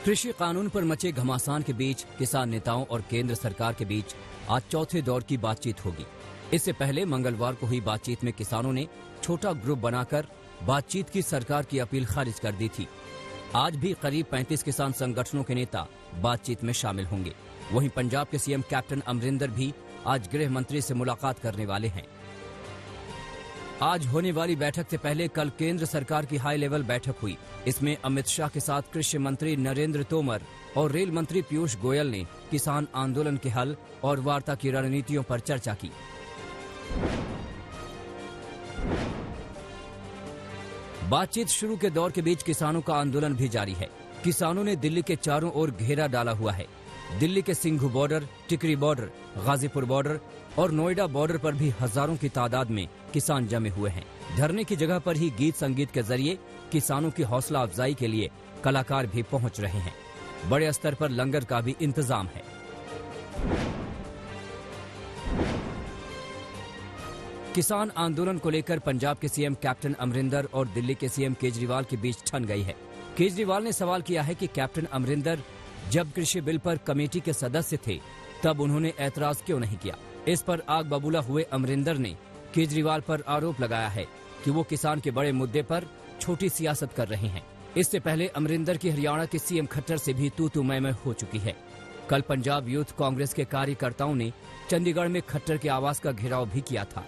कृषि कानून पर मचे घमासान के बीच किसान नेताओं और केंद्र सरकार के बीच आज चौथे दौर की बातचीत होगी। इससे पहले मंगलवार को हुई बातचीत में किसानों ने छोटा ग्रुप बनाकर बातचीत की सरकार की अपील खारिज कर दी थी। आज भी करीब 35 किसान संगठनों के नेता बातचीत में शामिल होंगे। वहीं पंजाब के सीएम कैप्टन अमरिंदर भी आज गृह मंत्री से मुलाकात करने वाले हैं। आज होने वाली बैठक से पहले कल केंद्र सरकार की हाई लेवल बैठक हुई। इसमें अमित शाह के साथ कृषि मंत्री नरेंद्र तोमर और रेल मंत्री पीयूष गोयल ने किसान आंदोलन के हल और वार्ता की रणनीतियों पर चर्चा की। बातचीत शुरू के दौर के बीच किसानों का आंदोलन भी जारी है। किसानों ने दिल्ली के चारों ओर घेरा डाला हुआ है। दिल्ली के सिंघू बॉर्डर, टिकरी बॉर्डर, गाजीपुर बॉर्डर और नोएडा बॉर्डर पर भी हजारों की तादाद में किसान जमे हुए हैं। धरने की जगह पर ही गीत संगीत के जरिए किसानों की हौसला अफजाई के लिए कलाकार भी पहुंच रहे हैं। बड़े स्तर पर लंगर का भी इंतजाम है। किसान आंदोलन को लेकर पंजाब के सीएम कैप्टन अमरिंदर और दिल्ली के सीएम केजरीवाल के बीच ठन गई है। केजरीवाल ने सवाल किया है कि कैप्टन अमरिंदर जब कृषि बिल पर कमेटी के सदस्य थे तब उन्होंने ऐतराज क्यों नहीं किया। इस पर आग बबूला हुए अमरिंदर ने केजरीवाल पर आरोप लगाया है कि वो किसान के बड़े मुद्दे पर छोटी सियासत कर रहे हैं। इससे पहले अमरिंदर की हरियाणा के सीएम खट्टर से भी तू मैं हो चुकी है। कल पंजाब यूथ कांग्रेस के कार्यकर्ताओं ने चंडीगढ़ में खट्टर के आवास का घेराव भी किया था।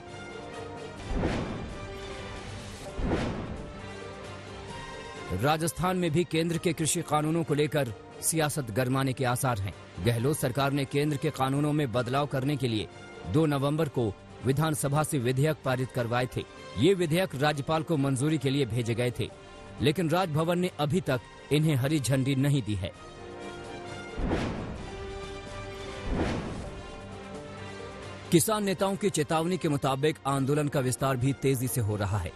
राजस्थान में भी केंद्र के कृषि कानूनों को लेकर सियासत गरमाने के आसार हैं। गहलोत सरकार ने केंद्र के कानूनों में बदलाव करने के लिए 2 नवंबर को विधानसभा से विधेयक पारित करवाए थे। ये विधेयक राज्यपाल को मंजूरी के लिए भेजे गए थे, लेकिन राजभवन ने अभी तक इन्हें हरी झंडी नहीं दी है। किसान नेताओं की चेतावनी के मुताबिक आंदोलन का विस्तार भी तेजी से हो रहा है।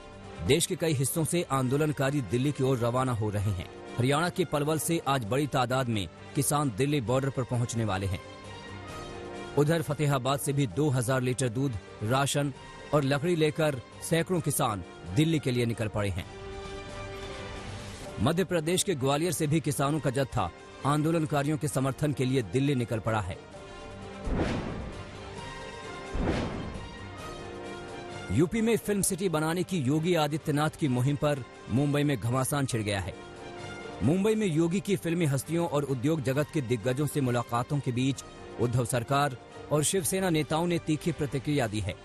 देश के कई हिस्सों से आंदोलनकारी दिल्ली की ओर रवाना हो रहे हैं। हरियाणा के पलवल से आज बड़ी तादाद में किसान दिल्ली बॉर्डर पर पहुंचने वाले हैं। उधर फतेहाबाद से भी 2000 लीटर दूध, राशन और लकड़ी लेकर सैकड़ों किसान दिल्ली के लिए निकल पड़े हैं। मध्य प्रदेश के ग्वालियर से भी किसानों का जत्था आंदोलनकारियों के समर्थन के लिए दिल्ली निकल पड़ा है। यूपी में फिल्म सिटी बनाने की योगी आदित्यनाथ की मुहिम पर मुंबई में घमासान छिड़ गया है। मुंबई में योगी की फिल्मी हस्तियों और उद्योग जगत के दिग्गजों से मुलाकातों के बीच उद्धव सरकार और शिवसेना नेताओं ने तीखी प्रतिक्रिया दी है।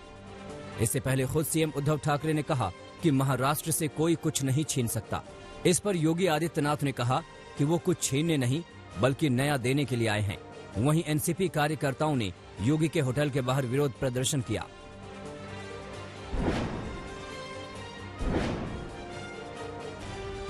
इससे पहले खुद सीएम उद्धव ठाकरे ने कहा कि महाराष्ट्र से कोई कुछ नहीं छीन सकता। इस पर योगी आदित्यनाथ ने कहा कि वो कुछ छीनने नहीं बल्कि नया देने के लिए आए हैं। वहीं एनसीपी कार्यकर्ताओं ने योगी के होटल के बाहर विरोध प्रदर्शन किया।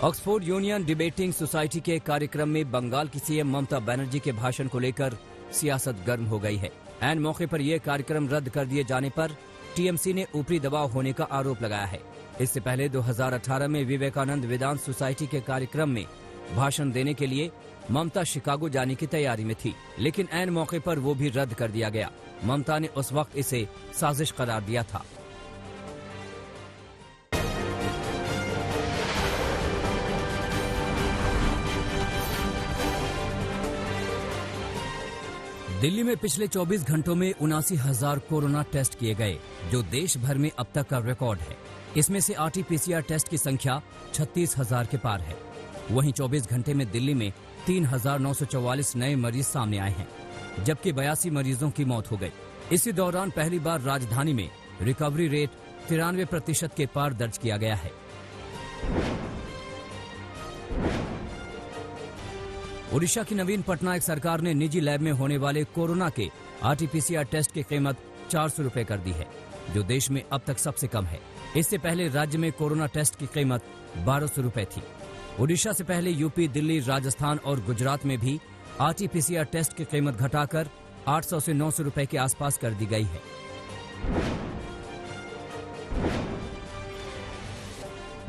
ऑक्सफोर्ड यूनियन डिबेटिंग सोसाइटी के कार्यक्रम में बंगाल की सीएम ममता बनर्जी के भाषण को लेकर सियासत गर्म हो गई है। ऐन मौके पर यह कार्यक्रम रद्द कर दिए जाने पर टीएमसी ने ऊपरी दबाव होने का आरोप लगाया है। इससे पहले 2018 में विवेकानंद वेदांत सोसाइटी के कार्यक्रम में भाषण देने के लिए ममता शिकागो जाने की तैयारी में थी, लेकिन ऐन मौके पर वो भी रद्द कर दिया गया। ममता ने उस वक्त इसे साजिश करार दिया था। दिल्ली में पिछले 24 घंटों में 79,000 कोरोना टेस्ट किए गए, जो देश भर में अब तक का रिकॉर्ड है। इसमें से आरटी-पीसीआर टेस्ट की संख्या 36,000 के पार है। वहीं 24 घंटे में दिल्ली में 3,944 नए मरीज सामने आए हैं, जबकि 82 मरीजों की मौत हो गई। इसी दौरान पहली बार राजधानी में रिकवरी रेट 93% के पार दर्ज किया गया है। ओडिशा की नवीन पटनायक सरकार ने निजी लैब में होने वाले कोरोना के आरटी-पीसीआर टेस्ट की कीमत 400 रुपए कर दी है, जो देश में अब तक सबसे कम है। इससे पहले राज्य में कोरोना टेस्ट की कीमत 1200 रुपए थी। ओडिशा से पहले यूपी, दिल्ली, राजस्थान और गुजरात में भी आरटी-पीसीआर टेस्ट की कीमत घटाकर 800 से 900 रुपए के आसपास कर दी गई है।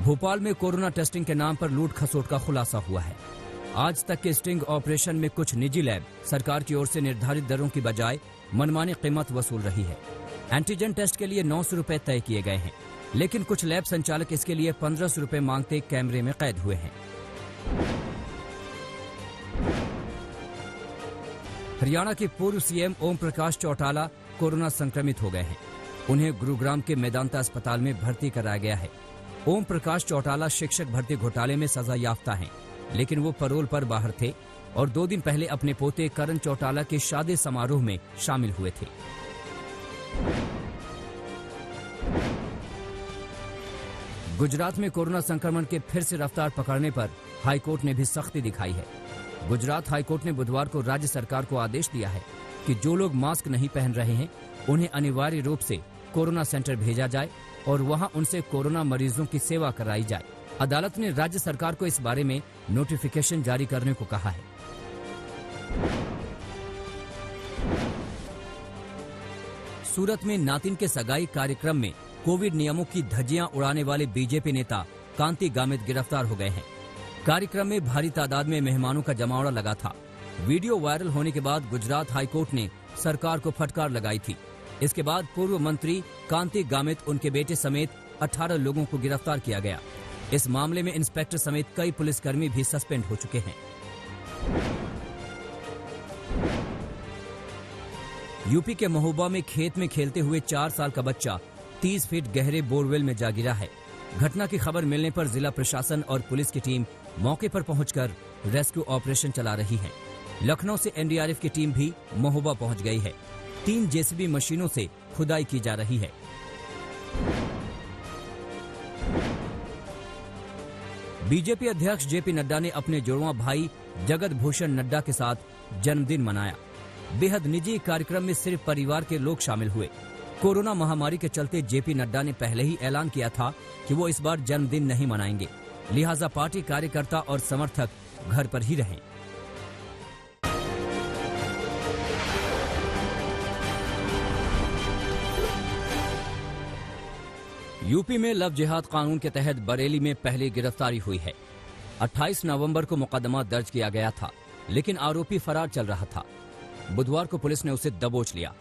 भोपाल में कोरोना टेस्टिंग के नाम पर लूट खसोट का खुलासा हुआ है। आज तक के स्टिंग ऑपरेशन में कुछ निजी लैब सरकार की ओर से निर्धारित दरों की बजाय मनमानी कीमत वसूल रही है। एंटीजन टेस्ट के लिए 900 रुपए तय किए गए हैं, लेकिन कुछ लैब संचालक इसके लिए 1500 रुपए मांगते कैमरे में कैद हुए हैं। हरियाणा के पूर्व सीएम ओम प्रकाश चौटाला कोरोना संक्रमित हो गए हैं। उन्हें गुरुग्राम के मेदांता अस्पताल में भर्ती कराया गया है। ओम प्रकाश चौटाला शिक्षक भर्ती घोटाले में सजा याफ्ता हैं, लेकिन वो पैरोल पर बाहर थे और 2 दिन पहले अपने पोते करण चौटाला के शादी समारोह में शामिल हुए थे। गुजरात में कोरोना संक्रमण के फिर से रफ्तार पकड़ने पर हाईकोर्ट ने भी सख्ती दिखाई है। गुजरात हाईकोर्ट ने बुधवार को राज्य सरकार को आदेश दिया है कि जो लोग मास्क नहीं पहन रहे हैं उन्हें अनिवार्य रूप से कोरोना सेंटर भेजा जाए और वहां उनसे कोरोना मरीजों की सेवा कराई जाए। अदालत ने राज्य सरकार को इस बारे में नोटिफिकेशन जारी करने को कहा है। सूरत में नातिन के सगाई कार्यक्रम में कोविड नियमों की धज्जियां उड़ाने वाले बीजेपी नेता कांति गामित गिरफ्तार हो गए हैं। कार्यक्रम में भारी तादाद में मेहमानों का जमावड़ा लगा था। वीडियो वायरल होने के बाद गुजरात हाईकोर्ट ने सरकार को फटकार लगाई थी। इसके बाद पूर्व मंत्री कांति गामित, उनके बेटे समेत 18 लोगों को गिरफ्तार किया गया। इस मामले में इंस्पेक्टर समेत कई पुलिसकर्मी भी सस्पेंड हो चुके हैं। यूपी के महोबा में खेत में खेलते हुए 4 साल का बच्चा 30 फीट गहरे बोरवेल में जा गिरा है। घटना की खबर मिलने पर जिला प्रशासन और पुलिस की टीम मौके पर पहुंचकर रेस्क्यू ऑपरेशन चला रही है। लखनऊ से एनडीआरएफ की टीम भी महोबा पहुंच गई है। 3 जेसीबी मशीनों से खुदाई की जा रही है। बीजेपी अध्यक्ष जेपी नड्डा ने अपने जुड़वां भाई जगत भूषण नड्डा के साथ जन्मदिन मनाया। बेहद निजी कार्यक्रम में सिर्फ परिवार के लोग शामिल हुए। कोरोना महामारी के चलते जेपी नड्डा ने पहले ही ऐलान किया था कि वो इस बार जन्मदिन नहीं मनाएंगे, लिहाजा पार्टी कार्यकर्ता और समर्थक घर पर ही रहें। यूपी में लव जिहाद कानून के तहत बरेली में पहली गिरफ्तारी हुई है। 28 नवंबर को मुकदमा दर्ज किया गया था, लेकिन आरोपी फरार चल रहा था। बुधवार को पुलिस ने उसे दबोच लिया।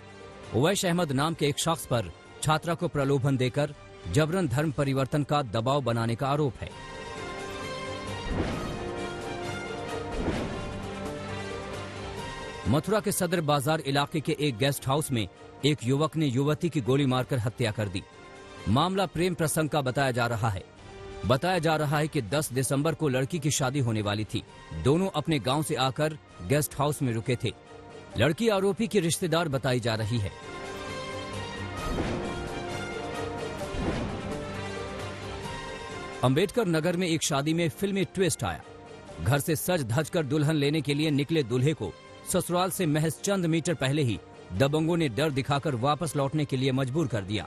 उवैश अहमद नाम के एक शख्स पर छात्रा को प्रलोभन देकर जबरन धर्म परिवर्तन का दबाव बनाने का आरोप है। मथुरा के सदर बाजार इलाके के एक गेस्ट हाउस में एक युवक ने युवती की गोली मारकर हत्या कर दी। मामला प्रेम प्रसंग का बताया जा रहा है। बताया जा रहा है कि 10 दिसंबर को लड़की की शादी होने वाली थी। दोनों अपने गांव से आकर गेस्ट हाउस में रुके थे। लड़की आरोपी की रिश्तेदार बताई जा रही है। अंबेडकर नगर में एक शादी में फिल्मी ट्विस्ट आया। घर से सज धज कर दुल्हन लेने के लिए निकले दूल्हे को ससुराल से महज चंद मीटर पहले ही दबंगों ने डर दिखाकर वापस लौटने के लिए मजबूर कर दिया।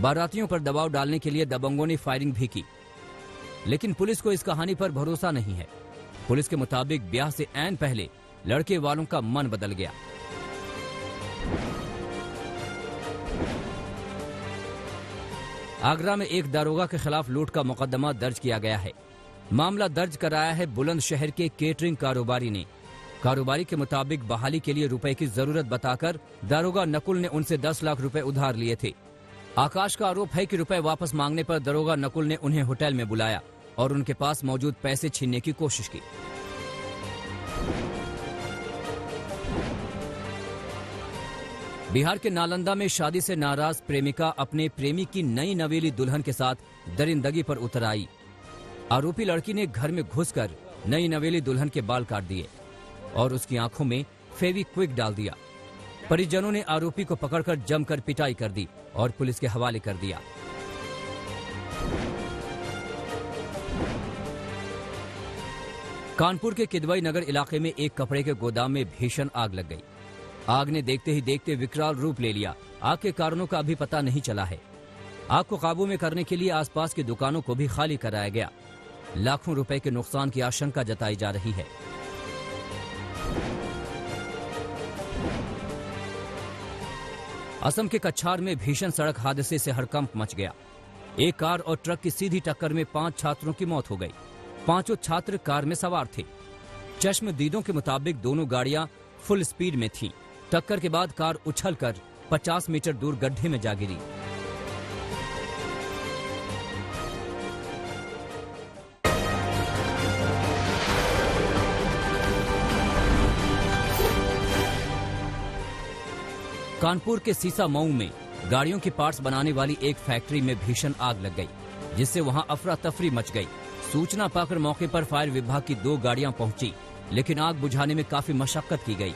बारातियों पर दबाव डालने के लिए दबंगों ने फायरिंग भी की, लेकिन पुलिस को इस कहानी पर भरोसा नहीं है। पुलिस के मुताबिक ब्याह से ऐन पहले लड़के वालों का मन बदल गया। आगरा में एक दारोगा के खिलाफ लूट का मुकदमा दर्ज किया गया है। मामला दर्ज कराया है बुलंदशहर के केटरिंग कारोबारी ने। कारोबारी के मुताबिक बहाली के लिए रुपए की जरूरत बताकर दारोगा नकुल ने उनसे 10 लाख रुपए उधार लिए थे। आकाश का आरोप है कि रुपए वापस मांगने पर दारोगा नकुल ने उन्हें होटल में बुलाया और उनके पास मौजूद पैसे छीनने की कोशिश की। बिहार के नालंदा में शादी से नाराज प्रेमिका अपने प्रेमी की नई नवेली दुल्हन के साथ दरिंदगी पर उतर आई। आरोपी लड़की ने घर में घुसकर नई नवेली दुल्हन के बाल काट दिए और उसकी आंखों में फेविक्विक डाल दिया। परिजनों ने आरोपी को पकड़कर जमकर पिटाई कर दी और पुलिस के हवाले कर दिया। कानपुर के किदवई नगर इलाके में एक कपड़े के गोदाम में भीषण आग लग गई। आग ने देखते ही देखते विकराल रूप ले लिया। आग के कारणों का अभी पता नहीं चला है। आग को काबू में करने के लिए आसपास की दुकानों को भी खाली कराया गया। लाखों रुपए के नुकसान की आशंका जताई जा रही है। असम के कछार में भीषण सड़क हादसे से हड़कंप मच गया। एक कार और ट्रक की सीधी टक्कर में 5 छात्रों की मौत हो गई। 5 छात्र कार में सवार थे। चश्मदीदों के मुताबिक दोनों गाड़ियां फुल स्पीड में थीं। टक्कर के बाद कार उछलकर 50 मीटर दूर गड्ढे में जा गिरी। कानपुर के सीसा मऊ में गाड़ियों के पार्ट्स बनाने वाली एक फैक्ट्री में भीषण आग लग गई, जिससे वहां अफरा तफरी मच गई। सूचना पाकर मौके पर फायर विभाग की 2 गाड़ियां पहुंची, लेकिन आग बुझाने में काफी मशक्कत की गई।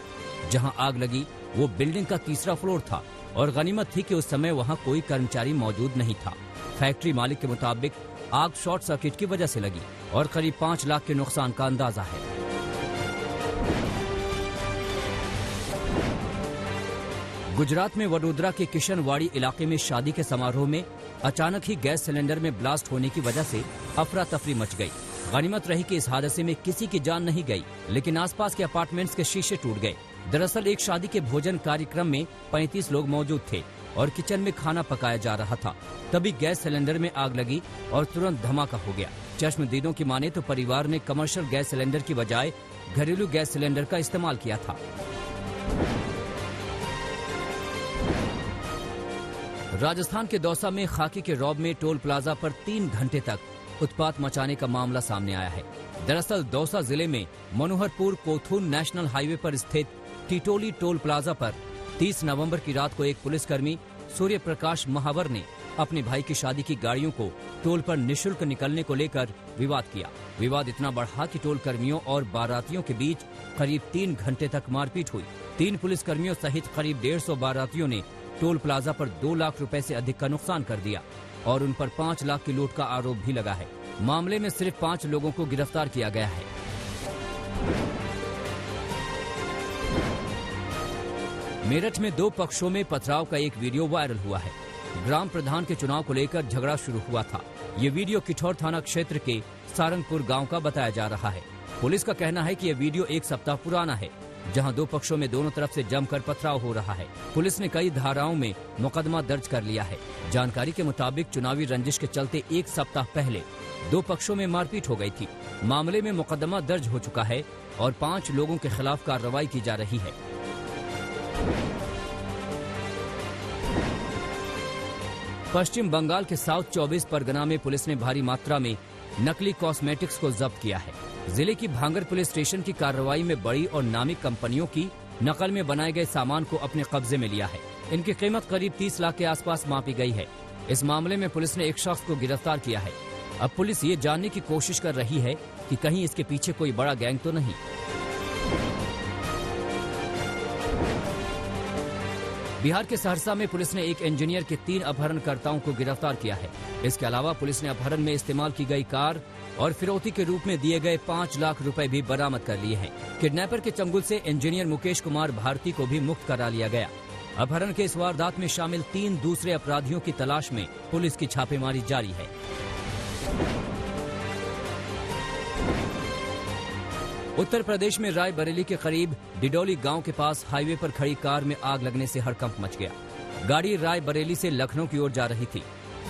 जहां आग लगी वो बिल्डिंग का 3रा फ्लोर था और गनीमत थी कि उस समय वहां कोई कर्मचारी मौजूद नहीं था। फैक्ट्री मालिक के मुताबिक आग शॉर्ट सर्किट की वजह से लगी और करीब 5 लाख के नुकसान का अंदाजा है। गुजरात में वडोदरा के किशनवाड़ी इलाके में शादी के समारोह में अचानक ही गैस सिलेंडर में ब्लास्ट होने की वजह से अफरा तफरी मच गई। गनीमत रही कि इस हादसे में किसी की जान नहीं गई, लेकिन आसपास के अपार्टमेंट्स के शीशे टूट गए। दरअसल एक शादी के भोजन कार्यक्रम में 35 लोग मौजूद थे और किचन में खाना पकाया जा रहा था। तभी गैस सिलेंडर में आग लगी और तुरंत धमाका हो गया। चश्मदीदों की माने तो परिवार ने कमर्शियल गैस सिलेंडर की बजाय घरेलू गैस सिलेंडर का इस्तेमाल किया था। राजस्थान के दौसा में खाकी के रौब में टोल प्लाजा पर 3 घंटे तक उत्पात मचाने का मामला सामने आया है। दरअसल दौसा जिले में मनोहरपुर कोथून नेशनल हाईवे पर स्थित टिटोली टोल प्लाजा पर 30 नवंबर की रात को एक पुलिसकर्मी सूर्य प्रकाश महावर ने अपने भाई की शादी की गाड़ियों को टोल पर निःशुल्क निकलने को लेकर विवाद किया। विवाद इतना बढ़ा कि टोल कर्मियों और बारातियों के बीच करीब 3 घंटे तक मारपीट हुई। 3 पुलिसकर्मियों सहित करीब 150 बारातियों ने टोल प्लाजा पर 2 लाख रुपए से अधिक का नुकसान कर दिया और उन पर 5 लाख की लूट का आरोप भी लगा है। मामले में सिर्फ 5 लोगों को गिरफ्तार किया गया है। मेरठ में 2 पक्षों में पथराव का एक वीडियो वायरल हुआ है। ग्राम प्रधान के चुनाव को लेकर झगड़ा शुरू हुआ था। ये वीडियो किठौर थाना क्षेत्र के सारंगपुर गांव का बताया जा रहा है। पुलिस का कहना है कि यह वीडियो 1 सप्ताह पुराना है, जहां 2 पक्षों में दोनों तरफ से जमकर पथराव हो रहा है। पुलिस ने कई धाराओं में मुकदमा दर्ज कर लिया है। जानकारी के मुताबिक चुनावी रंजिश के चलते 1 सप्ताह पहले 2 पक्षों में मारपीट हो गई थी। मामले में मुकदमा दर्ज हो चुका है और 5 लोगों के खिलाफ कार्रवाई की जा रही है। पश्चिम बंगाल के साउथ 24 परगना में पुलिस ने भारी मात्रा में नकली कॉस्मेटिक्स को जब्त किया है। जिले की भांगर पुलिस स्टेशन की कार्रवाई में बड़ी और नामी कंपनियों की नकल में बनाए गए सामान को अपने कब्जे में लिया है। इनकी कीमत करीब 30 लाख के आसपास मापी गई है। इस मामले में पुलिस ने एक शख्स को गिरफ्तार किया है। अब पुलिस ये जानने की कोशिश कर रही है कि कहीं इसके पीछे कोई बड़ा गैंग तो नहीं। बिहार के सहरसा में पुलिस ने एक इंजीनियर के 3 अपहरणकर्ताओं को गिरफ्तार किया है। इसके अलावा पुलिस ने अपहरण में इस्तेमाल की गई कार और फिरौती के रूप में दिए गए 5 लाख रुपए भी बरामद कर लिए हैं। किडनैपर के चंगुल से इंजीनियर मुकेश कुमार भारती को भी मुक्त करा लिया गया। अपहरण के इस वारदात में शामिल 3 दूसरे अपराधियों की तलाश में पुलिस की छापेमारी जारी है। उत्तर प्रदेश में रायबरेली के करीब डिडोली गांव के पास हाईवे पर खड़ी कार में आग लगने से हड़कंप मच गया। गाड़ी रायबरेली से लखनऊ की ओर जा रही थी।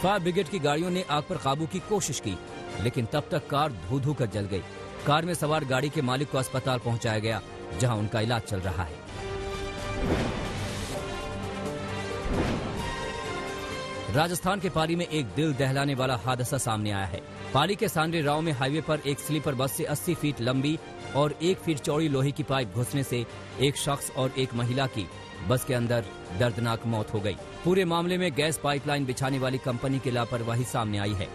फायर ब्रिगेड की गाड़ियों ने आग पर काबू की कोशिश की, लेकिन तब तक कार धू-धू कर जल गई। कार में सवार गाड़ी के मालिक को अस्पताल पहुंचाया गया, जहां उनका इलाज चल रहा है। राजस्थान के पाली में एक दिल दहलाने वाला हादसा सामने आया है। पाली के सांडे राव में हाईवे पर एक स्लीपर बस से 80 फीट लंबी और 1 फीट चौड़ी लोहे की पाइप घुसने से एक शख्स और एक महिला की बस के अंदर दर्दनाक मौत हो गई। पूरे मामले में गैस पाइपलाइन बिछाने वाली कंपनी की लापरवाही सामने आई है,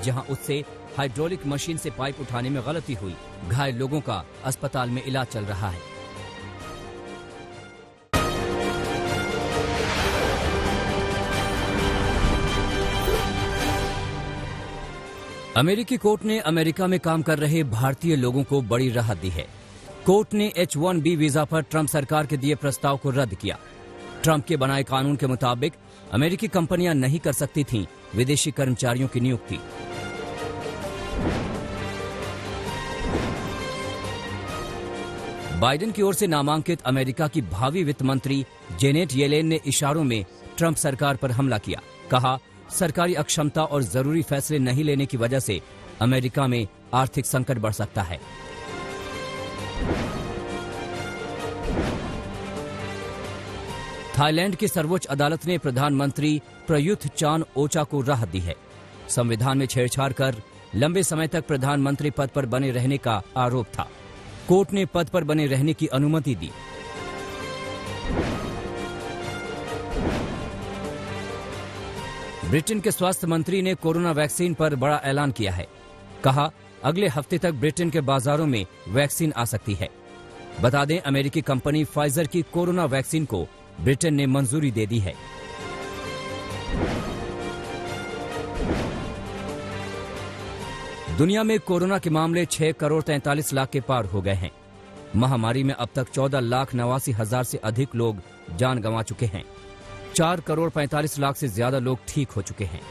जहां उससे हाइड्रोलिक मशीन से पाइप उठाने में गलती हुई। घायल लोगों का अस्पताल में इलाज चल रहा है। अमेरिकी कोर्ट ने अमेरिका में काम कर रहे भारतीय लोगों को बड़ी राहत दी है। कोर्ट ने H-1B वीजा पर ट्रंप सरकार के दिए प्रस्ताव को रद्द किया। ट्रंप के बनाए कानून के मुताबिक अमेरिकी कंपनियां नहीं कर सकती थीं विदेशी कर्मचारियों की नियुक्ति। बाइडेन की ओर से नामांकित अमेरिका की भावी वित्त मंत्री जेनेट येलेन ने इशारों में ट्रंप सरकार पर हमला किया। कहा, सरकारी अक्षमता और जरूरी फैसले नहीं लेने की वजह से अमेरिका में आर्थिक संकट बढ़ सकता है। थाईलैंड की सर्वोच्च अदालत ने प्रधानमंत्री प्रयुत चान ओचा को राहत दी है। संविधान में छेड़छाड़ कर लंबे समय तक प्रधानमंत्री पद पर बने रहने का आरोप था। कोर्ट ने पद पर बने रहने की अनुमति दी। ब्रिटेन के स्वास्थ्य मंत्री ने कोरोना वैक्सीन पर बड़ा ऐलान किया है। कहा, अगले हफ्ते तक ब्रिटेन के बाजारों में वैक्सीन आ सकती है। बता दें, अमेरिकी कंपनी फाइजर की कोरोना वैक्सीन को ब्रिटेन ने मंजूरी दे दी है। दुनिया में कोरोना के मामले 6 करोड़ 43 लाख के पार हो गए हैं। महामारी में अब तक 14,82,000 से अधिक लोग जान गंवा चुके हैं। 4 करोड़ 45 लाख से ज्यादा लोग ठीक हो चुके हैं।